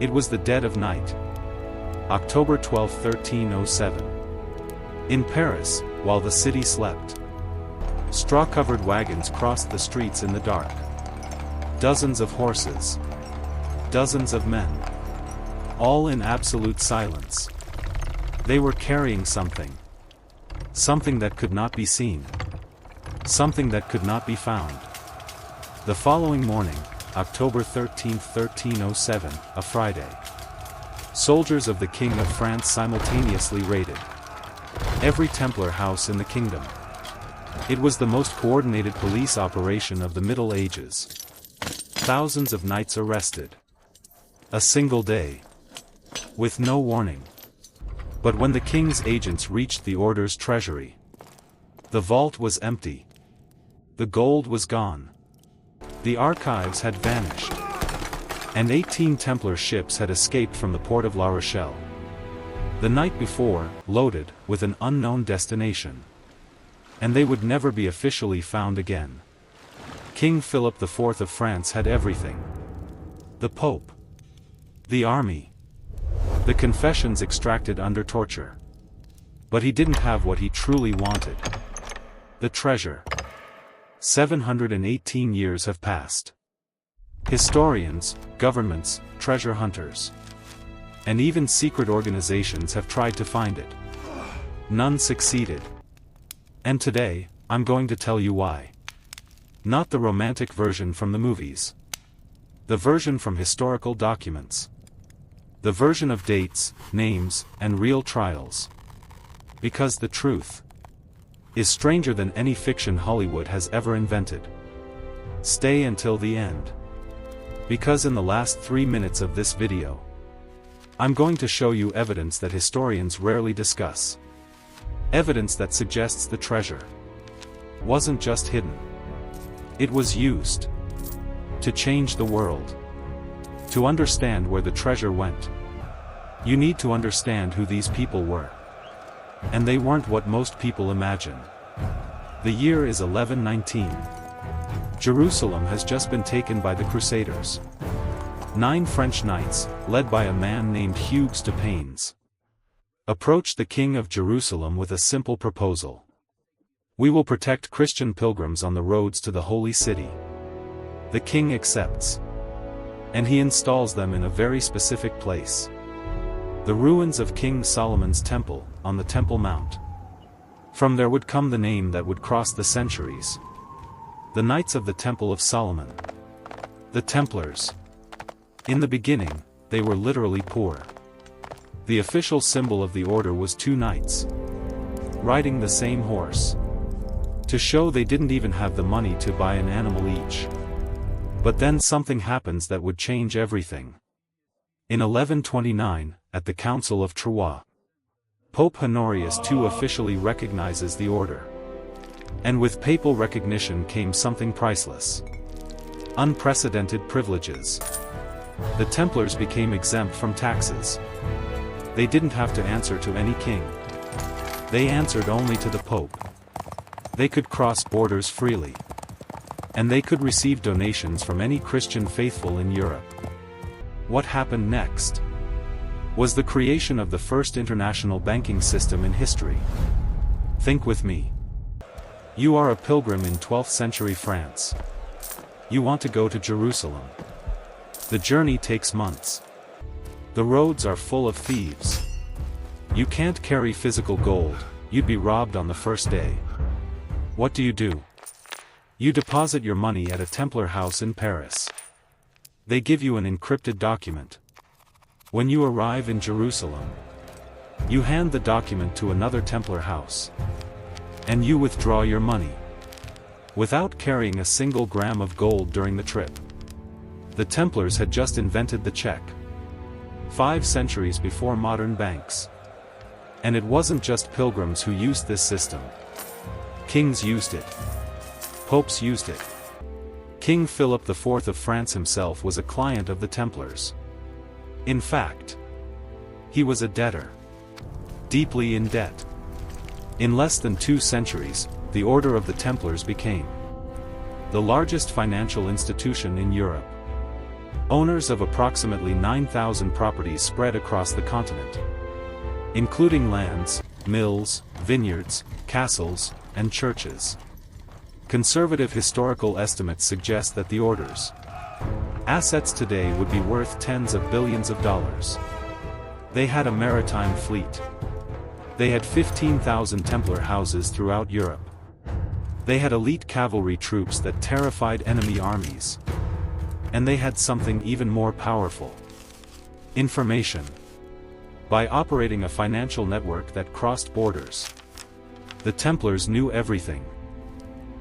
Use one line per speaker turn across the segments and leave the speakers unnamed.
It was the dead of night. October 12, 1307. In Paris, while the city slept, straw-covered wagons crossed the streets in the dark. Dozens of horses. Dozens of men. All in absolute silence. They were carrying something. Something that could not be seen. Something that could not be found. The following morning, October 13, 1307, a Friday, soldiers of the King of France simultaneously raided every Templar house in the kingdom. It was the most coordinated police operation of the Middle Ages. Thousands of knights arrested. A single day. With no warning. But when the king's agents reached the order's treasury, the vault was empty. The gold was gone. The archives had vanished. And 18 Templar ships had escaped from the port of La Rochelle the night before, loaded with an unknown destination. And they would never be officially found again. King Philip IV of France had everything. The Pope. The army. The confessions extracted under torture. But he didn't have what he truly wanted. The treasure. 718 years have passed. Historians, governments, treasure hunters, and even secret organizations have tried to find it. None succeeded. And today, I'm going to tell you why. Not the romantic version from the movies. The version from historical documents. The version of dates, names, and real trials. Because the truth is stranger than any fiction Hollywood has ever invented. Stay until the end. Because in the last 3 minutes of this video, I'm going to show you evidence that historians rarely discuss. Evidence that suggests the treasure wasn't just hidden. It was used to change the world. To understand where the treasure went, you need to understand who these people were. And they weren't what most people imagine. The year is 1119. Jerusalem has just been taken by the Crusaders. 9 French knights, led by a man named Hugues de Payens, approached the king of Jerusalem with a simple proposal. We will protect Christian pilgrims on the roads to the holy city. The king accepts. And he installs them in a very specific place. The ruins of King Solomon's temple, on the Temple Mount. From there would come the name that would cross the centuries. The Knights of the Temple of Solomon. The Templars. In the beginning, they were literally poor. The official symbol of the order was 2 knights riding the same horse, to show they didn't even have the money to buy an animal each. But then something happens that would change everything. In 1129, at the Council of Troyes, Pope Honorius II officially recognizes the order. And with papal recognition came something priceless. Unprecedented privileges. The Templars became exempt from taxes. They didn't have to answer to any king. They answered only to the Pope. They could cross borders freely. And they could receive donations from any Christian faithful in Europe. What happened next was the creation of the first international banking system in history. Think with me. You are a pilgrim in 12th century France. You want to go to Jerusalem. The journey takes months. The roads are full of thieves. You can't carry physical gold, you'd be robbed on the first day. What do? You deposit your money at a Templar house in Paris. They give you an encrypted document. When you arrive in Jerusalem, you hand the document to another Templar house. And you withdraw your money. Without carrying a single gram of gold during the trip. The Templars had just invented the check. 5 centuries before modern banks. And it wasn't just pilgrims who used this system. Kings used it. Popes used it. King Philip IV of France himself was a client of the Templars. In fact, he was a debtor. Deeply in debt. In less than 2 centuries, the Order of the Templars became the largest financial institution in Europe. owners of approximately 9,000 properties spread across the continent, including lands, mills, vineyards, castles, and churches. Conservative historical estimates suggest that the order's assets today would be worth tens of billions of dollars. They had a maritime fleet. They had 15,000 Templar houses throughout Europe. They had elite cavalry troops that terrified enemy armies. And they had something even more powerful: information. By operating a financial network that crossed borders, the Templars knew everything.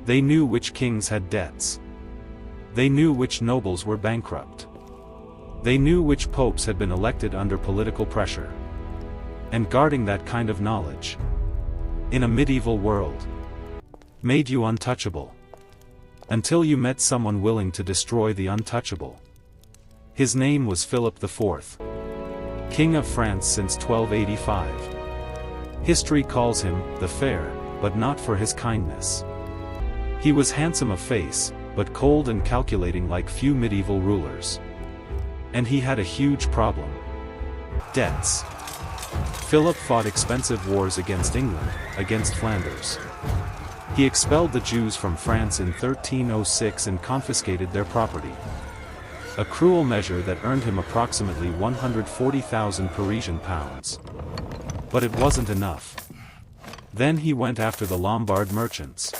They knew which kings had debts. They knew which nobles were bankrupt. They knew which popes had been elected under political pressure. And guarding that kind of knowledge, in a medieval world, made you untouchable. Until you met someone willing to destroy the untouchable. His name was Philip IV, King of France since 1285. History calls him the Fair, but not for his kindness. He was handsome of face, but cold and calculating like few medieval rulers. And he had a huge problem: debts. Philip fought expensive wars against England, against Flanders. He expelled the Jews from France in 1306 and confiscated their property. A cruel measure that earned him approximately 140,000 Parisian pounds. But it wasn't enough. Then he went after the Lombard merchants.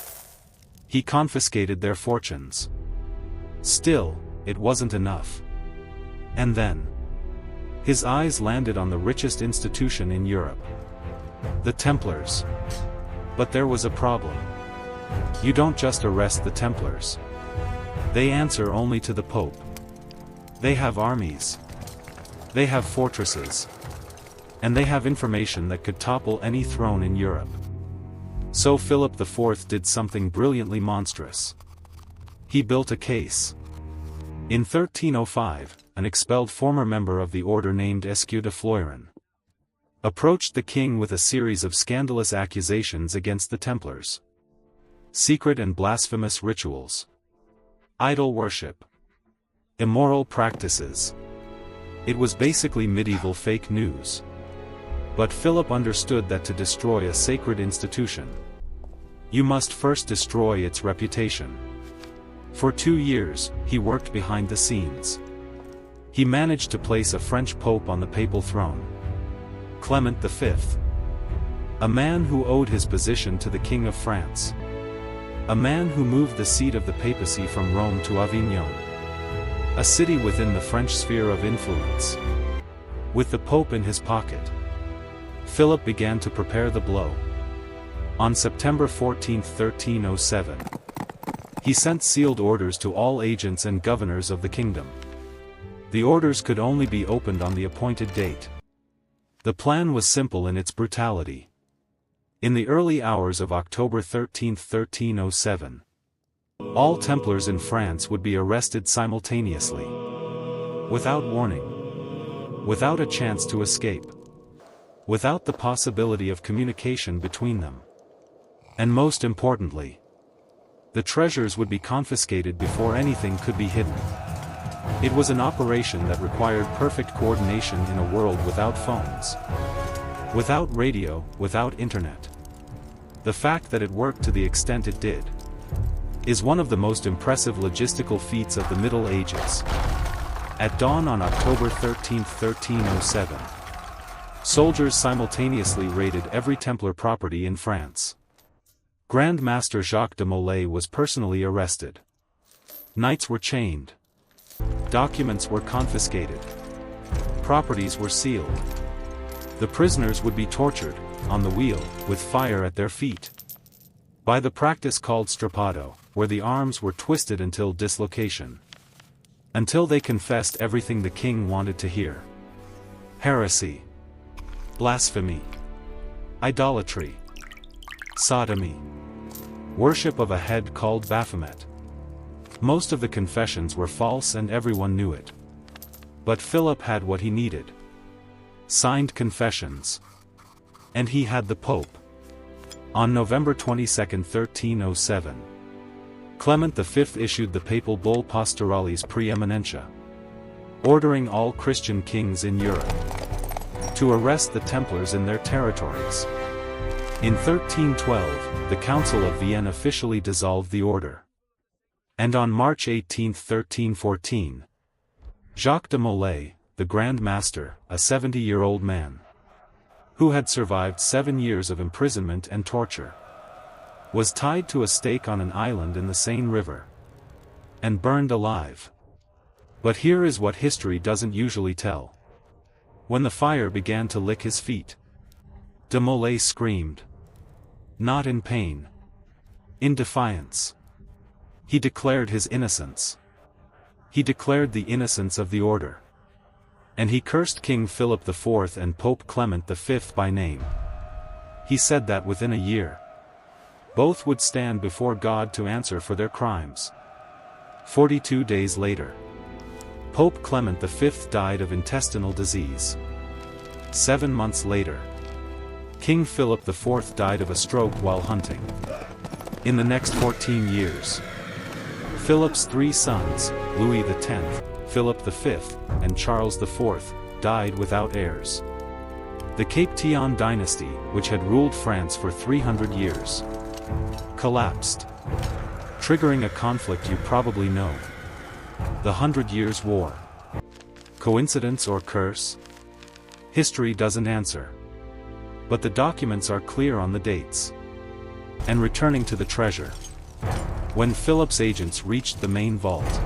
He confiscated their fortunes. Still, it wasn't enough. And then, his eyes landed on the richest institution in Europe: the Templars. But there was a problem. You don't just arrest the Templars. They answer only to the Pope. They have armies. They have fortresses. And they have information that could topple any throne in Europe. So Philip IV did something brilliantly monstrous. He built a case. In 1305, an expelled former member of the order named Escu de Floiran approached the king with a series of scandalous accusations against the Templars. Secret and blasphemous rituals, idol worship, immoral practices. It was basically medieval fake news. But Philip understood that to destroy a sacred institution, you must first destroy its reputation. For 2 years, he worked behind the scenes. He managed to place a French pope on the papal throne, Clement V. A man who owed his position to the King of France. A man who moved the seat of the papacy from Rome to Avignon, a city within the French sphere of influence. With the Pope in his pocket, Philip began to prepare the blow. On September 14, 1307, he sent sealed orders to all agents and governors of the kingdom. The orders could only be opened on the appointed date. The plan was simple in its brutality. In the early hours of October 13, 1307, all Templars in France would be arrested simultaneously. Without warning. Without a chance to escape. Without the possibility of communication between them. And most importantly, the treasures would be confiscated before anything could be hidden. It was an operation that required perfect coordination in a world without phones, without radio, without internet. The fact that it worked to the extent it did is one of the most impressive logistical feats of the Middle Ages. At dawn on October 13, 1307, soldiers simultaneously raided every Templar property in France. Grand Master Jacques de Molay was personally arrested. Knights were chained. Documents were confiscated. Properties were sealed. The prisoners would be tortured, on the wheel, with fire at their feet. By the practice called strappado, where the arms were twisted until dislocation. Until they confessed everything the king wanted to hear. Heresy. Blasphemy. Idolatry. Sodomy. Worship of a head called Baphomet. Most of the confessions were false and everyone knew it. But Philip had what he needed. Signed confessions. And he had the Pope. On November 22, 1307, Clement V issued the papal bull Pastoralis Preeminentia. ordering all Christian kings in Europe to arrest the Templars in their territories. In 1312, the Council of Vienne officially dissolved the order. And on March 18, 1314, Jacques de Molay, the Grand Master, a 70-year-old man, who had survived 7 years of imprisonment and torture, was tied to a stake on an island in the Seine River, and burned alive. But here is what history doesn't usually tell. When the fire began to lick his feet, de Molay screamed. Not in pain. In defiance. He declared his innocence. He declared the innocence of the order. And he cursed King Philip IV and Pope Clement V by name. He said that within a year, both would stand before God to answer for their crimes. 42 days later, Pope Clement V died of intestinal disease. 7 months later, King Philip IV died of a stroke while hunting. In the next 14 years, Philip's 3 sons, Louis X, Philip V, and Charles IV, died without heirs. The Capetian dynasty, which had ruled France for 300 years, collapsed, triggering a conflict you probably know: the 100 Years' War. Coincidence or curse? History doesn't answer. But the documents are clear on the dates. And returning to the treasure, when Philip's agents reached the main vault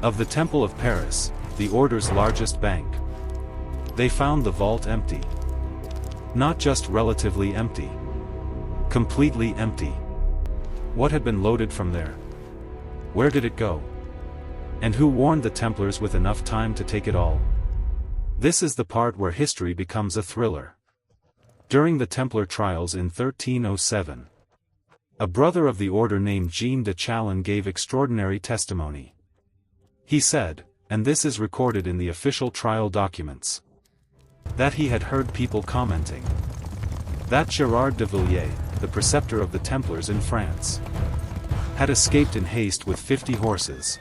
of the Temple of Paris, the order's largest bank, they found the vault empty. Not just relatively empty. Completely empty. What had been loaded from there? Where did it go? And who warned the Templars with enough time to take it all? This is the part where history becomes a thriller. During the Templar trials in 1307, a brother of the order named Jean de Chalon gave extraordinary testimony. He said, and this is recorded in the official trial documents, that he had heard people commenting that Gerard de Villiers, the preceptor of the Templars in France, had escaped in haste with 50 horses,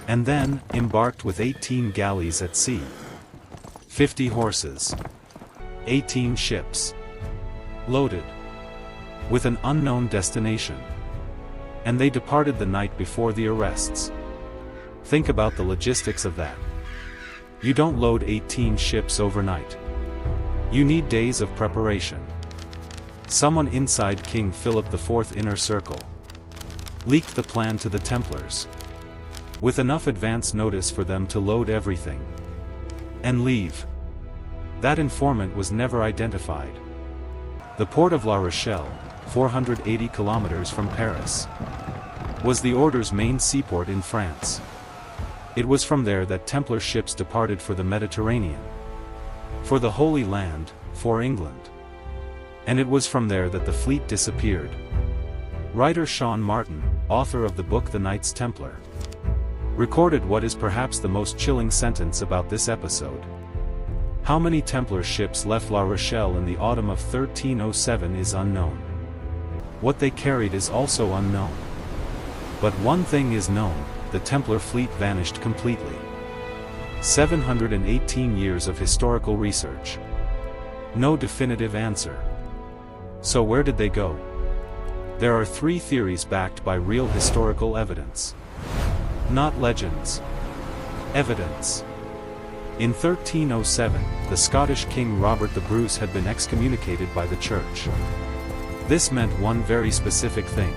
and then embarked with 18 galleys at sea. 50 horses. 18 ships. Loaded. With an unknown destination. And they departed the night before the arrests. Think about the logistics of that. You don't load 18 ships overnight. You need days of preparation. Someone inside King Philip IV's inner circle leaked the plan to the Templars, with enough advance notice for them to load everything and leave. That informant was never identified. The port of La Rochelle, 480 kilometers from Paris, was the order's main seaport in France. It was from there that Templar ships departed for the Mediterranean, for the Holy Land, for England. And it was from there that the fleet disappeared. Writer Sean Martin, author of the book The Knights Templar, recorded what is perhaps the most chilling sentence about this episode. How many Templar ships left La Rochelle in the autumn of 1307 is unknown. What they carried is also unknown. But one thing is known: the Templar fleet vanished completely. 718 years of historical research. No definitive answer. So where did they go? There are 3 theories backed by real historical evidence. Not legends. Evidence. In 1307, the Scottish King Robert the Bruce had been excommunicated by the Church. This meant one very specific thing.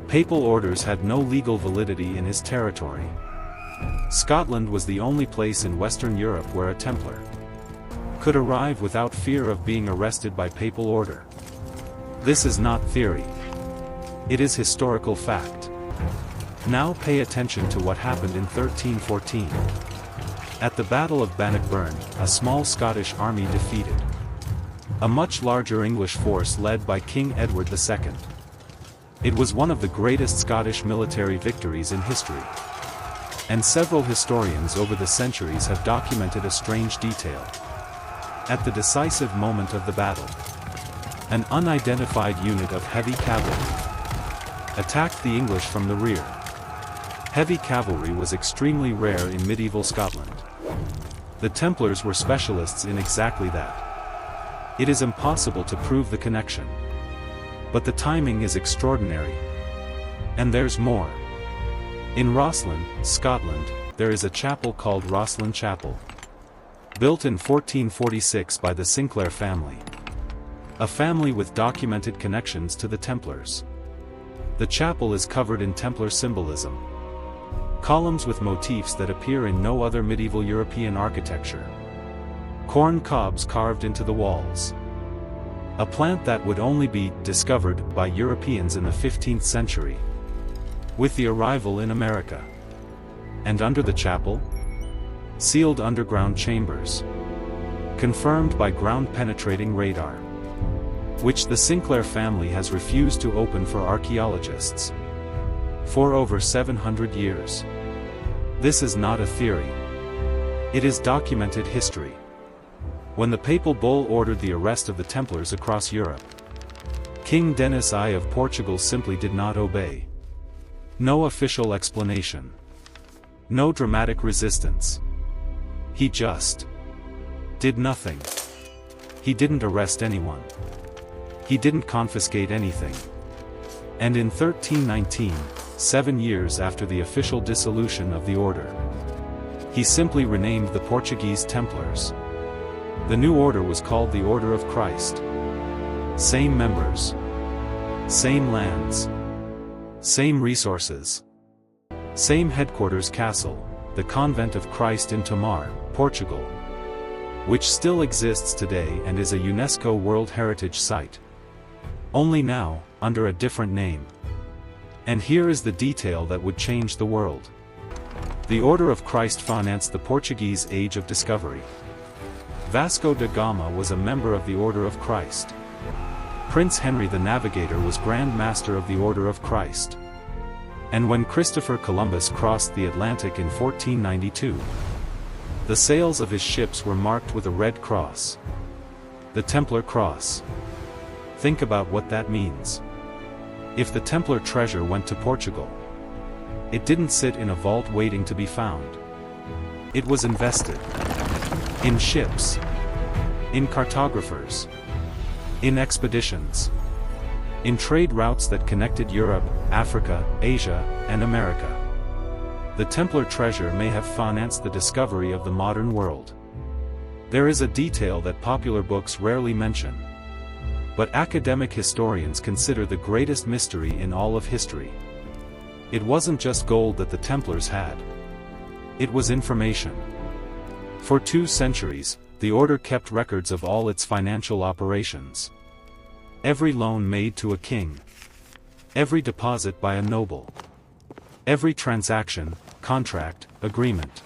Papal orders had no legal validity in his territory. Scotland was the only place in Western Europe where a Templar could arrive without fear of being arrested by papal order. This is not theory. It is historical fact. Now pay attention to what happened in 1314. At the Battle of Bannockburn, a small Scottish army defeated a much larger English force led by King Edward II. It was one of the greatest Scottish military victories in history. And several historians over the centuries have documented a strange detail. At the decisive moment of the battle, an unidentified unit of heavy cavalry attacked the English from the rear. Heavy cavalry was extremely rare in medieval Scotland. The Templars were specialists in exactly that. It is impossible to prove the connection. But the timing is extraordinary. And there's more. In Rosslyn, Scotland, there is a chapel called Rosslyn Chapel. Built in 1446 by the Sinclair family. A family with documented connections to the Templars. The chapel is covered in Templar symbolism. Columns with motifs that appear in no other medieval European architecture. Corn cobs carved into the walls. A plant that would only be discovered by Europeans in the 15th century. With the arrival in America. And under the chapel? Sealed underground chambers. Confirmed by ground-penetrating radar. Which the Sinclair family has refused to open for archaeologists. For over 700 years. This is not a theory. It is documented history. When the papal bull ordered the arrest of the Templars across Europe, King Denis I of Portugal simply did not obey. No official explanation. No dramatic resistance. He just did nothing. He didn't arrest anyone. He didn't confiscate anything. And in 1319, 7 years after the official dissolution of the order, he simply renamed the Portuguese Templars. The new order was called the Order of Christ. Same members. Same lands. Same resources. Same headquarters castle, the Convent of Christ in Tomar, Portugal. Which still exists today and is a UNESCO World Heritage Site. Only now, under a different name. And here is the detail that would change the world. The Order of Christ financed the Portuguese Age of Discovery. Vasco da Gama was a member of the Order of Christ. Prince Henry the Navigator was Grand Master of the Order of Christ. And when Christopher Columbus crossed the Atlantic in 1492, the sails of his ships were marked with a red cross. The Templar Cross. Think about what that means. If the Templar treasure went to Portugal, it didn't sit in a vault waiting to be found. It was invested. In ships. In cartographers. In expeditions. In trade routes that connected Europe, Africa, Asia, and America. The Templar treasure may have financed the discovery of the modern world. There is a detail that popular books rarely mention. But academic historians consider the greatest mystery in all of history. It wasn't just gold that the Templars had. It was information. For 2 centuries, the order kept records of all its financial operations. Every loan made to a king. Every deposit by a noble. Every transaction, contract, agreement.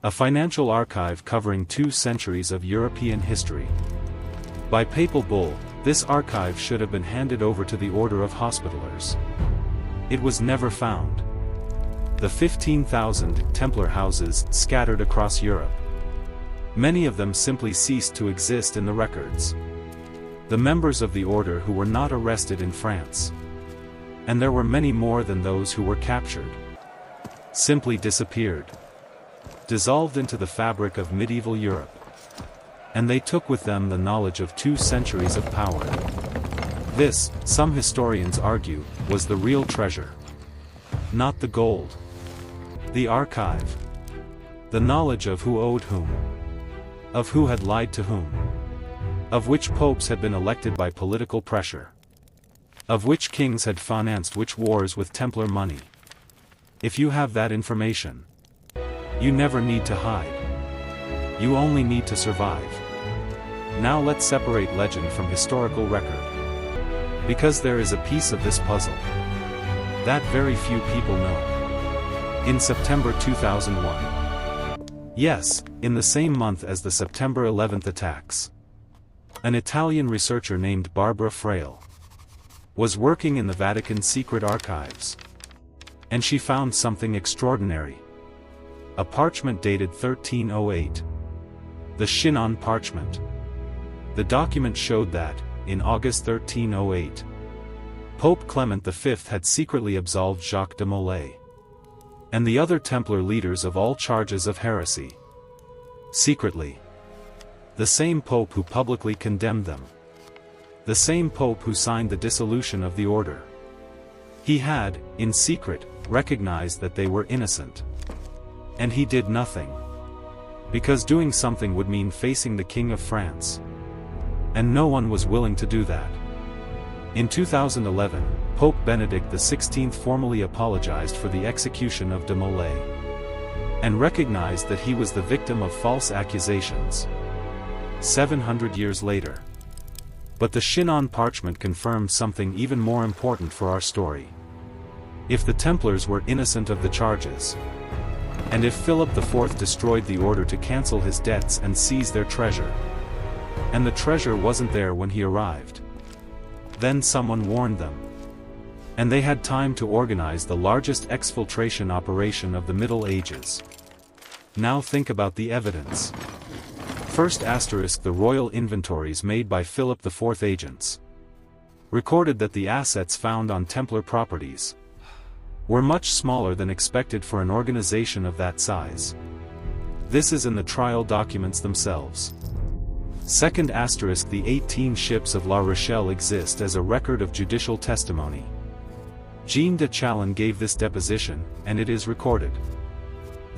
A financial archive covering 2 centuries of European history. By papal bull, this archive should have been handed over to the Order of Hospitallers. It was never found. The 15,000 Templar houses scattered across Europe. Many of them simply ceased to exist in the records. The members of the order who were not arrested in France. And there were many more than those who were captured. Simply disappeared. Dissolved into the fabric of medieval Europe. And they took with them the knowledge of 2 centuries of power. This, some historians argue, was the real treasure. Not the gold. The archive. The knowledge of who owed whom. Of who had lied to whom. Of which popes had been elected by political pressure. Of which kings had financed which wars with Templar money. If you have that information, you never need to hide. You only need to survive. Now let's separate legend from historical record. Because there is a piece of this puzzle that very few people know. In September 2001. Yes, in the same month as the September 11th attacks. An Italian researcher named Barbara Frail was working in the Vatican's secret archives. And she found something extraordinary. A parchment dated 1308. The Chinon parchment. The document showed that, in August 1308, Pope Clement V had secretly absolved Jacques de Molay. and the other Templar leaders of all charges of heresy. Secretly. The same Pope who publicly condemned them. The same Pope who signed the dissolution of the order. He had, in secret, recognized that they were innocent. And he did nothing. Because doing something would mean facing the King of France. And no one was willing to do that. In 2011, Pope Benedict XVI formally apologized for the execution of de Molay. And recognized that he was the victim of false accusations. 700 years later. But the Chinon parchment confirmed something even more important for our story. If the Templars were innocent of the charges, and if Philip IV destroyed the order to cancel his debts and seize their treasure, and the treasure wasn't there when he arrived, then someone warned them. And they had time to organize the largest exfiltration operation of the Middle Ages. Now think about the evidence. First asterisk, the royal inventories made by Philip IV agents recorded that the assets found on Templar properties were much smaller than expected for an organization of that size. This is in the trial documents themselves. Second asterisk, the 18 ships of La Rochelle exist as a record of judicial testimony. Jean de Chalon gave this deposition, and it is recorded.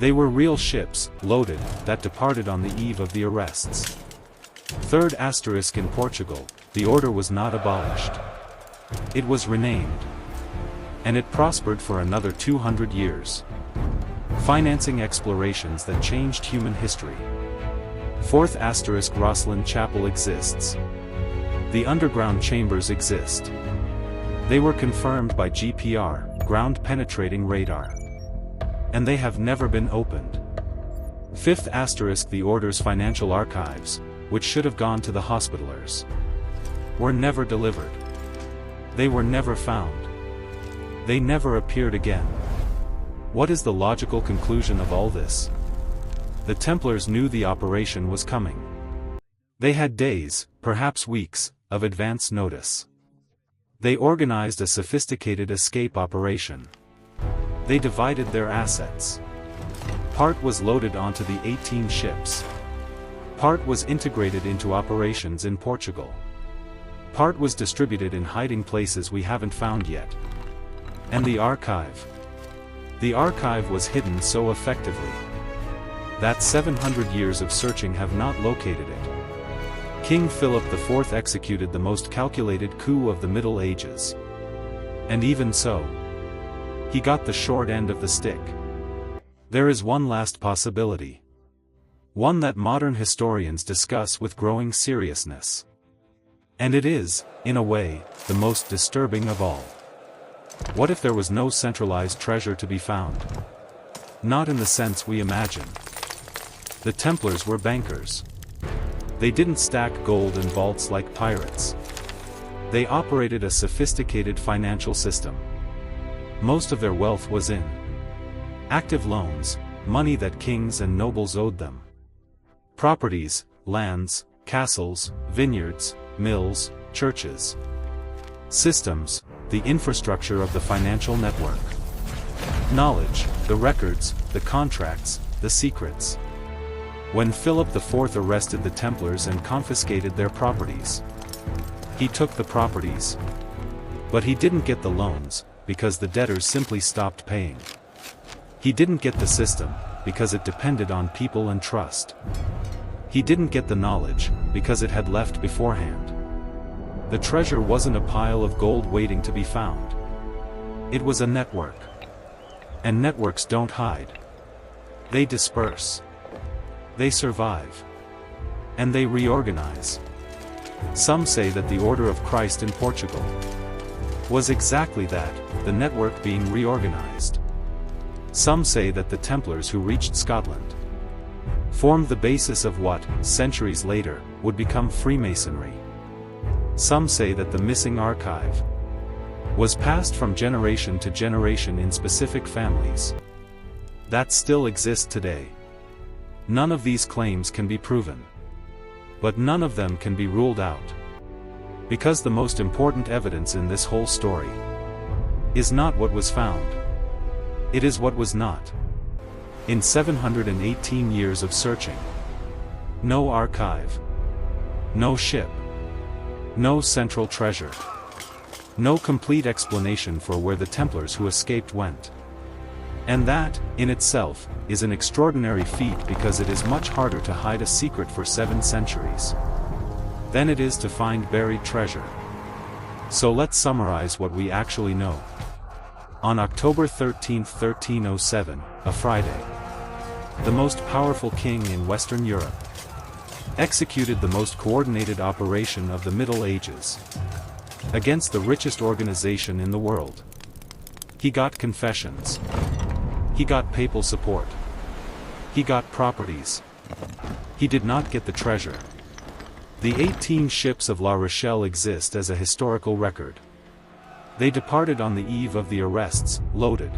They were real ships, loaded, that departed on the eve of the arrests. Third asterisk, in Portugal, the order was not abolished. It was renamed. And it prospered for another 200 years. Financing explorations that changed human history. Fourth asterisk, Rosslyn Chapel exists. The underground chambers exist. They were confirmed by GPR, ground-penetrating radar. And they have never been opened. Fifth asterisk, the order's financial archives, which should have gone to the Hospitallers, were never delivered. They were never found. They never appeared again. What is the logical conclusion of all this? The Templars knew the operation was coming. They had days, perhaps weeks, of advance notice. They organized a sophisticated escape operation. They divided their assets. Part was loaded onto the 18 ships. Part was integrated into operations in Portugal. Part was distributed in hiding places we haven't found yet. And the archive. The archive was hidden so effectively that 700 years of searching have not located it. King Philip IV executed the most calculated coup of the Middle Ages. And even so, he got the short end of the stick. There is one last possibility. One that modern historians discuss with growing seriousness. And it is, in a way, the most disturbing of all. What if there was no centralized treasure to be found? Not in the sense we imagine. The Templars were bankers. They didn't stack gold in vaults like pirates. They operated a sophisticated financial system. Most of their wealth was in active loans, money that kings and nobles owed them. Properties, lands, castles, vineyards, mills, churches. Systems, the infrastructure of the financial network. Knowledge, the records, the contracts, the secrets. When Philip IV arrested the Templars and confiscated their properties, he took the properties. But he didn't get the loans, because the debtors simply stopped paying. He didn't get the system, because it depended on people and trust. He didn't get the knowledge, because it had left beforehand. The treasure wasn't a pile of gold waiting to be found. It was a network. And networks don't hide. They disperse. They survive. And they reorganize. Some say that the Order of Christ in Portugal was exactly that, the network being reorganized. Some say that the Templars who reached Scotland formed the basis of what, centuries later, would become Freemasonry. Some say that the missing archive was passed from generation to generation in specific families that still exist today. None of these claims can be proven. But none of them can be ruled out. Because the most important evidence in this whole story is not what was found, It is what was not. In 718 years of searching. No archive. No ship. No central treasure. No complete explanation for where the Templars who escaped went. And that, in itself, is an extraordinary feat because it is much harder to hide a secret for 7 centuries than it is to find buried treasure. So let's summarize what we actually know. On October 13, 1307, a Friday, the most powerful king in Western Europe executed the most coordinated operation of the Middle Ages against the richest organization in the world. He got confessions. He got papal support. He got properties. He did not get the treasure. The 18 ships of La Rochelle exist as a historical record. They departed on the eve of the arrests, loaded.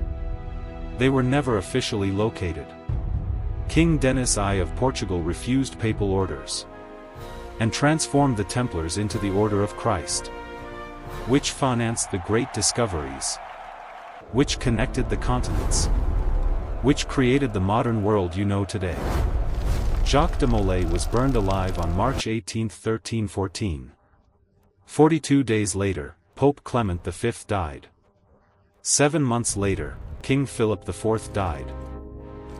They were never officially located. King Denis I of Portugal refused papal orders and transformed the Templars into the Order of Christ, which financed the great discoveries, which connected the continents, which created the modern world you know today. Jacques de Molay was burned alive on March 18, 1314. 42 days later, Pope Clement V died. 7 months later, King Philip IV died.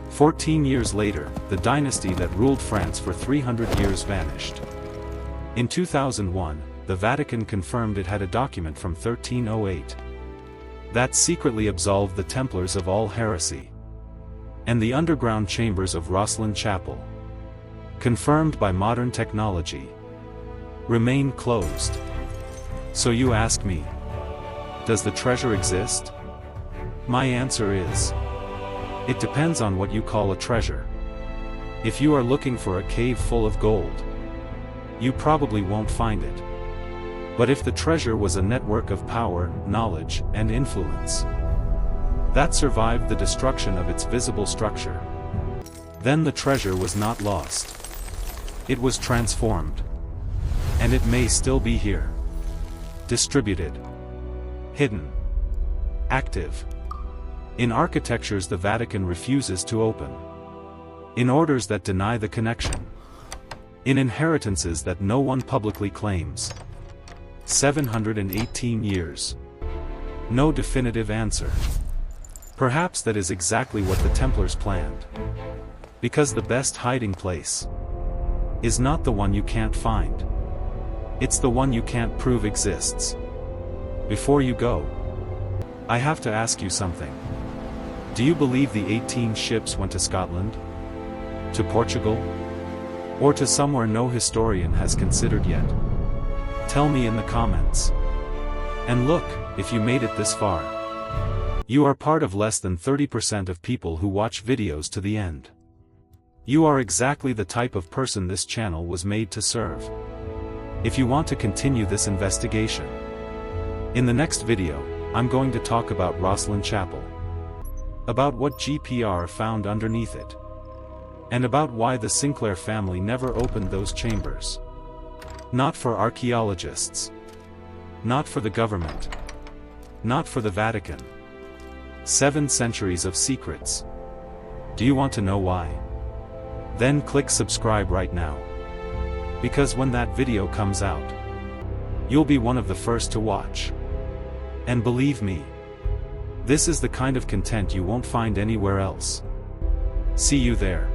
14 years later, the dynasty that ruled France for 300 years vanished. In 2001, the Vatican confirmed it had a document from 1308 that secretly absolved the Templars of all heresy. And the underground chambers of Rosslyn Chapel, confirmed by modern technology, remain closed. So you ask me, does the treasure exist? My answer is, it depends on what you call a treasure. If you are looking for a cave full of gold, you probably won't find it. But if the treasure was a network of power, knowledge, and influence that survived the destruction of its visible structure, then the treasure was not lost. It was transformed. And it may still be here. Distributed. Hidden. Active. In architectures the Vatican refuses to open. In orders that deny the connection. In inheritances that no one publicly claims. 718 years. No definitive answer. Perhaps that is exactly what the Templars planned. Because the best hiding place is not the one you can't find. It's the one you can't prove exists. Before you go, I have to ask you something. Do you believe the 18 ships went to Scotland? To Portugal? Or to somewhere no historian has considered yet? Tell me in the comments. And look, if you made it this far, you are part of less than 30% of people who watch videos to the end. You are exactly the type of person this channel was made to serve. If you want to continue this investigation, in the next video, I'm going to talk about Rosslyn Chapel, about what GPR found underneath it, and about why the Sinclair family never opened those chambers. Not for archaeologists. Not for the government. Not for the Vatican. 7 centuries of secrets. Do you want to know why? Then click subscribe right now. Because when that video comes out, you'll be one of the first to watch. And believe me, this is the kind of content you won't find anywhere else. See you there.